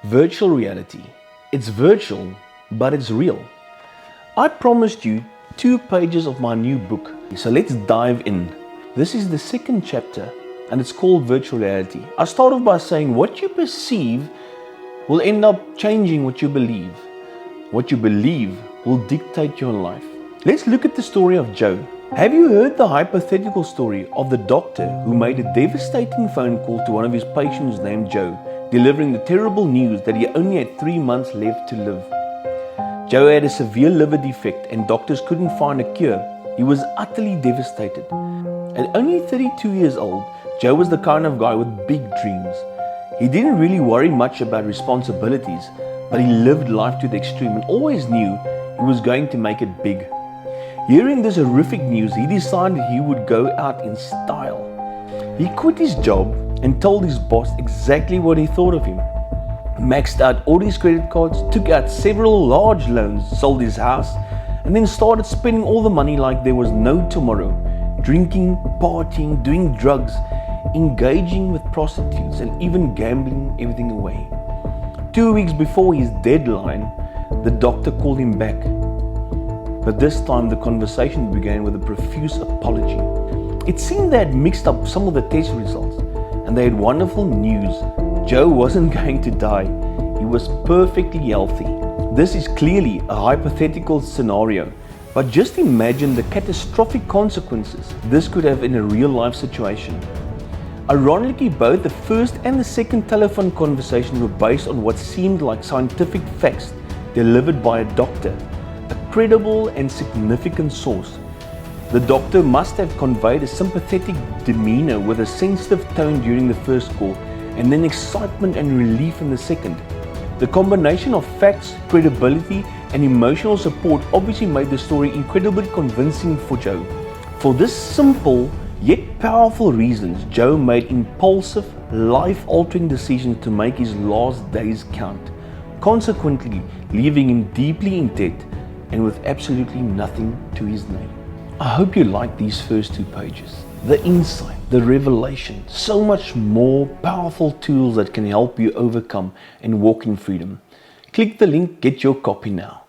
Virtual reality. It's virtual, but it's real. I promised you 2 pages of my new book, so let's dive in. This is the 2nd chapter, and it's called Virtual Reality. I start off by saying what you perceive will end up changing what you believe. What you believe will dictate your life. Let's look at the story of Joe. Have you heard the hypothetical story of the doctor who made a devastating phone call to one of his patients named Joe, delivering the terrible news that he only had 3 months left to live? Joe had a severe liver defect and doctors couldn't find a cure. He was utterly devastated. At only 32 years old, Joe was the kind of guy with big dreams. He didn't really worry much about responsibilities, but he lived life to the extreme and always knew he was going to make it big. Hearing this horrific news, he decided he would go out in style. He quit his job and told his boss exactly what he thought of him. Maxed out all his credit cards, took out several large loans, sold his house, and then started spending all the money like there was no tomorrow. Drinking, partying, doing drugs, engaging with prostitutes, and even gambling everything away. 2 weeks before his deadline, the doctor called him back. But this time the conversation began with a profuse apology. It seemed they had mixed up some of the test results, and they had wonderful news. Joe wasn't going to die. He was perfectly healthy. This is clearly a hypothetical scenario, but just imagine the catastrophic consequences this could have in a real-life situation. Ironically, both the first and the second telephone conversation were based on what seemed like scientific facts delivered by a doctor, a credible and significant source. The doctor must have conveyed a sympathetic demeanor with a sensitive tone during the first call, and then excitement and relief in the second. The combination of facts, credibility, and emotional support obviously made the story incredibly convincing for Joe. For this simple yet powerful reasons, Joe made impulsive, life-altering decisions to make his last days count, consequently leaving him deeply in debt and with absolutely nothing to his name. I hope you liked these first 2 pages. The insight, the revelation, so much more powerful tools that can help you overcome and walk in freedom. Click the link, get your copy now.